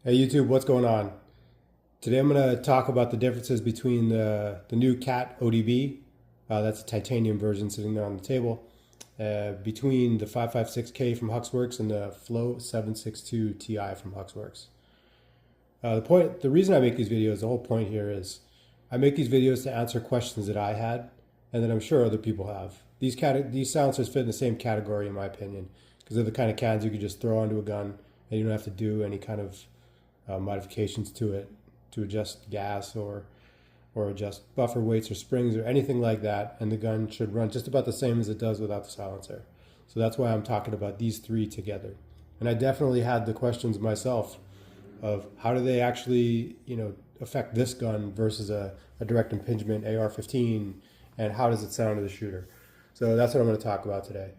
Hey YouTube, what's going on? Today I'm going to talk about the differences between the new CAT ODB, that's a titanium version sitting there on the table, between the 556K from HUXWRX and the Flow 762 Ti from HUXWRX. The reason I make these videos, the whole point here is I make these videos to answer questions that I had and that I'm sure other people have. These silencers fit in the same category in my opinion because they're the kind of cans you can just throw onto a gun and you don't have to do any kind of modifications to it to adjust gas or adjust buffer weights or springs or anything like that, and the gun should run just about the same as it does without the silencer. So that's why I'm talking about these three together. And I definitely had the questions myself of how do they actually affect this gun versus a direct impingement AR-15, and how does it sound to the shooter. So that's what I'm going to talk about today.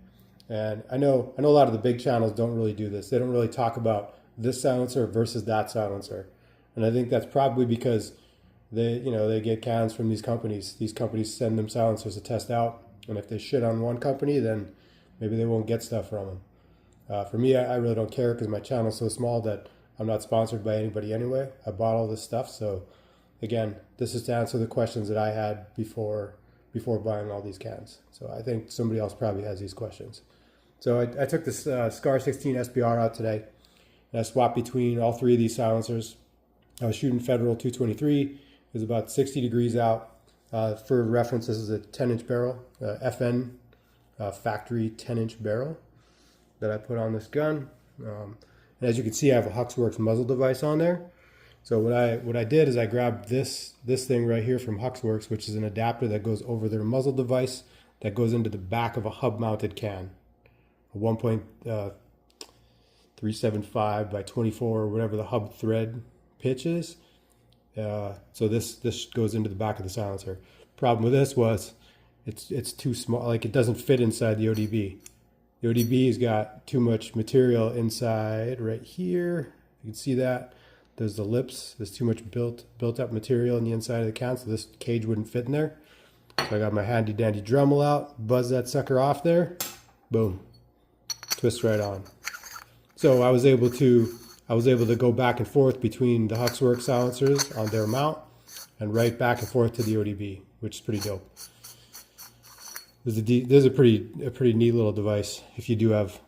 And I know a lot of the big channels don't really do this. They don't really talk about this silencer versus that silencer. And I think that's probably because they get cans from these companies. These companies send them silencers to test out. And if they shit on one company, then maybe they won't get stuff from them. For me, I really don't care because my channel is so small that I'm not sponsored by anybody anyway. I bought all this stuff. So again, this is to answer the questions that I had before buying all these cans. So I think somebody else probably has these questions. So I took this SCAR 16 SBR out today. And I swapped between all three of these silencers. I was shooting Federal 223. It was about 60 degrees out. For reference, this is a 10-inch barrel, FN factory 10-inch barrel that I put on this gun. And as you can see, I have a HUXWRX muzzle device on there. So what I did is I grabbed this thing right here from HUXWRX, which is an adapter that goes over their muzzle device that goes into the back of a hub-mounted can, a 1.375 by 24 or whatever the hub thread pitch is. So this goes into the back of the silencer. Problem with this was it's too small, like it doesn't fit inside the ODB. The ODB's got too much material inside right here. You can see that. There's the lips. There's too much built up material in the inside of the can, so this cage wouldn't fit in there. So I got my handy dandy Dremel out, buzz that sucker off there, boom, twist right on. So I was able to go back and forth between the HUXWRX silencers on their mount and right back and forth to the ODB, which is pretty dope. This is a pretty neat little device if you do have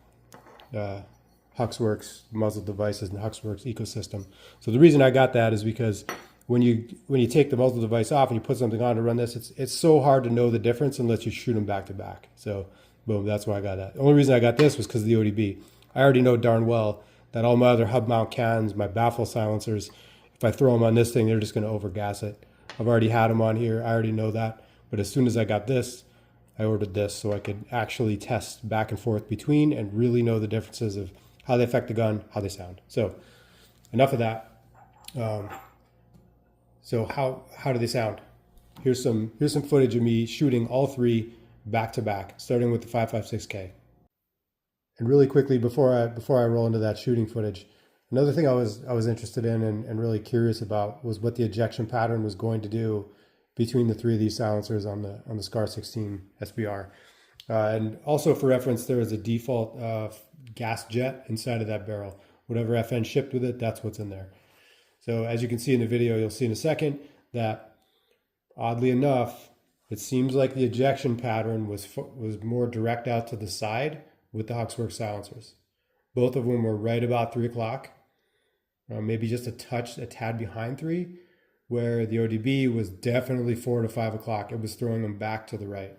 HUXWRX muzzle devices in the HUXWRX ecosystem. So the reason I got that is because when you take the muzzle device off and you put something on to run this, it's so hard to know the difference unless you shoot them back to back. So boom, that's why I got that. The only reason I got this was because of the ODB. I already know darn well that all my other hub mount cans, my baffle silencers, if I throw them on this thing, they're just going to overgas it. I've already had them on here. I already know that. But as soon as I got this, I ordered this so I could actually test back and forth between and really know the differences of how they affect the gun, how they sound. So enough of that. So how do they sound? Here's some footage of me shooting all three back to back, starting with the 556K. And really quickly before I roll into that shooting footage, another thing I was interested in and really curious about was what the ejection pattern was going to do between the three of these silencers on the SCAR 16 SBR. And also for reference, there is a default gas jet inside of that barrel. Whatever FN shipped with it, that's what's in there. So as you can see in the video, you'll see in a second that oddly enough, it seems like the ejection pattern was more direct out to the side with the HUXWRX silencers. Both of them were right about 3 o'clock, maybe just a tad behind 3, where the ODB was definitely 4 to 5 o'clock. It was throwing them back to the right.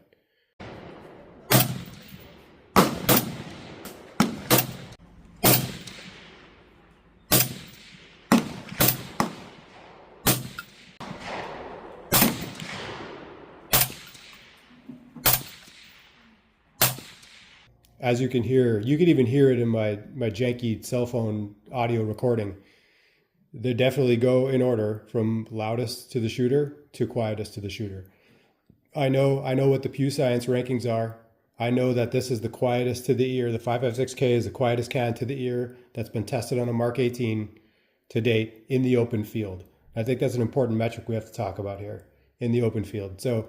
As you can hear, you can even hear it in my janky cell phone audio recording. They definitely go in order from loudest to the shooter to quietest to the shooter. I know what the Pew Science rankings are. I know that this is the quietest to the ear. The 556K is the quietest can to the ear that's been tested on a Mark 18 to date in the open field. I think that's an important metric we have to talk about here, in the open field. So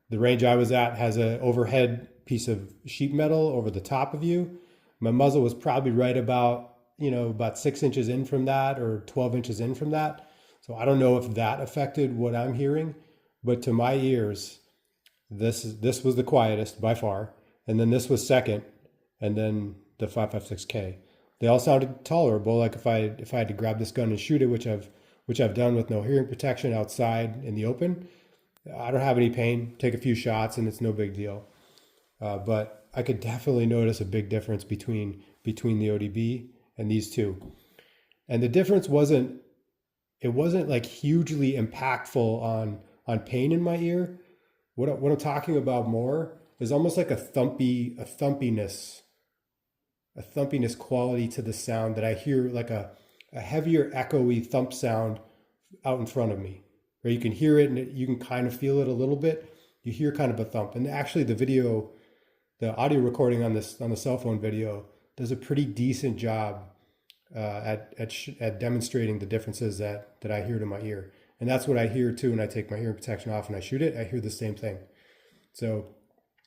the range I was at has an overhead piece of sheet metal over the top of you. My muzzle was probably right about about 6 inches in from that or 12 inches in from that. So I don't know if that affected what I'm hearing, but to my ears, this was the quietest by far, and then this was second, and then the 5.56K. They all sounded tolerable. Like if I had to grab this gun and shoot it, which I've done with no hearing protection outside in the open, I don't have any pain. Take a few shots and it's no big deal. But I could definitely notice a big difference between the ODB and these two. And the difference wasn't like hugely impactful on pain in my ear. What I'm talking about more is almost like a thumpiness quality to the sound that I hear, like a heavier echoey thump sound out in front of me, where you can hear it and you can kind of feel it a little bit. You hear kind of a thump. And actually the audio recording on the cell phone video does a pretty decent job at demonstrating the differences that I hear to my ear. And that's what I hear too when I take my hearing protection off and I shoot it. I hear the same thing. So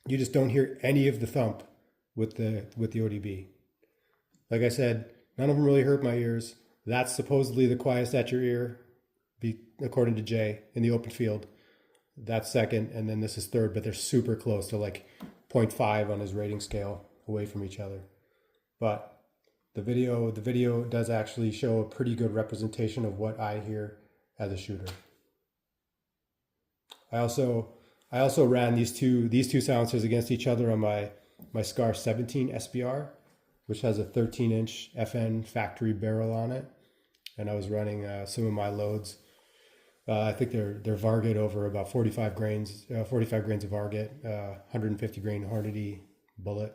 you just don't hear any of the thump with the ODB. Like I said, none of them really hurt my ears. That's supposedly the quietest at your ear, according to Jay, in the open field. That's second, and then this is third, but they're super close to like 0.5 on his rating scale away from each other. But the video does actually show a pretty good representation of what I hear as a shooter. I also ran these two silencers against each other on my Scar 17 SBR, which has a 13-inch FN factory barrel on it, and I was running some of my loads. I think they're Varget over about 45 grains of Varget, 150 grain Hornady bullet,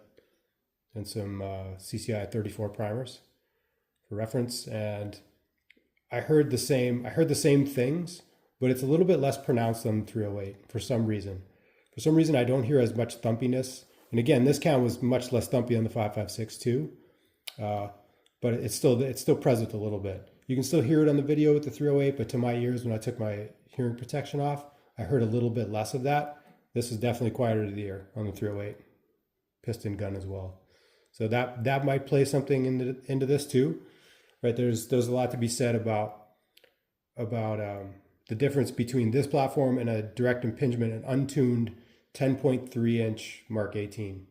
and some CCI 34 primers for reference. And I heard the same things, but it's a little bit less pronounced than 308 for some reason. For some reason, I don't hear as much thumpiness. And again, this count was much less thumpy on the 5.56 too, but it's still present a little bit. You can still hear it on the video with the 308, but to my ears, when I took my hearing protection off, I heard a little bit less of that. This is definitely quieter to the ear on the 308 piston gun as well. So that might play something into this too, right? There's a lot to be said about the difference between this platform and a direct impingement, an untuned 10.3 inch Mark 18.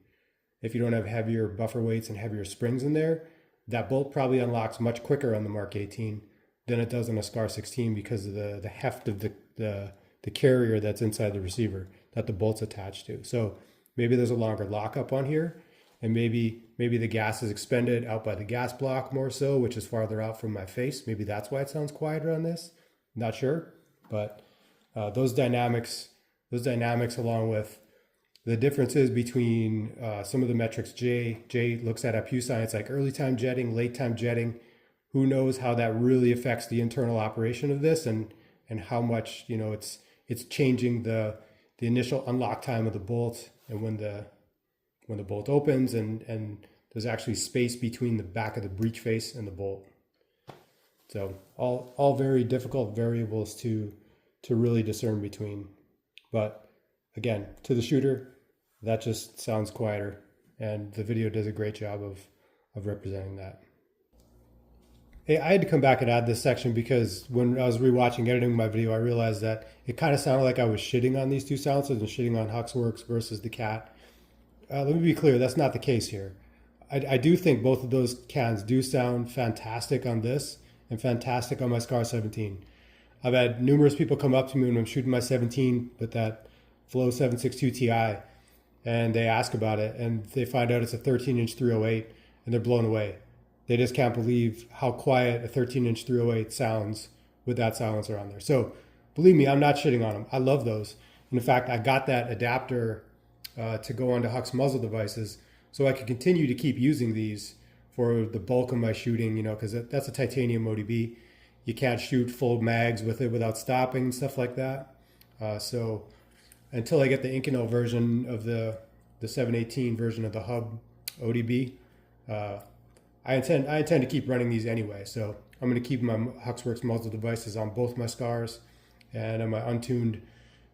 If you don't have heavier buffer weights and heavier springs in there, that bolt probably unlocks much quicker on the Mark 18 than it does on a Scar 16 because of the heft of the carrier that's inside the receiver that the bolt's attached to. So maybe there's a longer lockup on here, and maybe the gas is expended out by the gas block more so, which is farther out from my face. Maybe that's why it sounds quieter on this. Not sure, but those dynamics along with the differences between some of the metrics Jay looks at Pew Science, like early time jetting, late time jetting. Who knows how that really affects the internal operation of this, and how much it's changing the initial unlock time of the bolt, and when the bolt opens, and there's actually space between the back of the breech face and the bolt. So all very difficult variables to really discern between. But again, to the shooter, that just sounds quieter, and the video does a great job of representing that. Hey, I had to come back and add this section because when I was rewatching editing my video, I realized that it kind of sounded like I was shitting on these two silencers and shitting on HUXWRX versus the Cat. Let me be clear, that's not the case here. I do think both of those cans do sound fantastic on this and fantastic on my Scar 17. I've had numerous people come up to me when I'm shooting my 17 with that Flow 762 Ti, and they ask about it, and they find out it's a 13-inch 308, and they're blown away. They just can't believe how quiet a 13-inch 308 sounds with that silencer on there. So believe me, I'm not shitting on them. I love those. And in fact, I got that adapter to go onto Hux muzzle devices so I could continue to keep using these for the bulk of my shooting, because that's a titanium ODB. You can't shoot full mags with it without stopping and stuff like that. So until I get the Inconel version of the 718 version of the hub ODB, I intend to keep running these anyway. So I'm going to keep my HUXWRX muzzle devices on both my Scars and on my untuned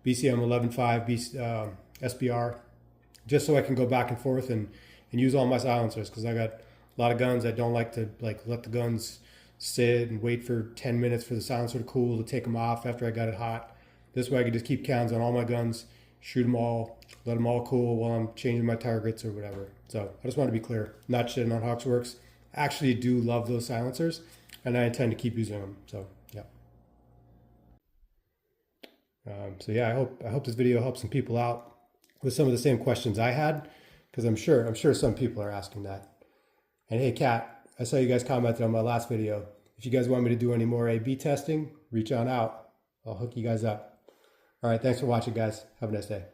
BCM 11.5 SBR, just so I can go back and forth and use all my silencers, because I got A lot of guns, I don't like to let the guns sit and wait for 10 minutes for the silencer to cool to take them off after I got it hot. This way I can just keep counts on all my guns, shoot them all, let them all cool while I'm changing my targets or whatever. So I just want to be clear, not shitting on HUXWRX. I actually do love those silencers, and I intend to keep using them. So yeah. So yeah, I hope this video helps some people out with some of the same questions I had, because I'm sure some people are asking that. And hey, Kat, I saw you guys commented on my last video. If you guys want me to do any more A/B testing, reach on out. I'll hook you guys up. All right, thanks for watching, guys. Have a nice day.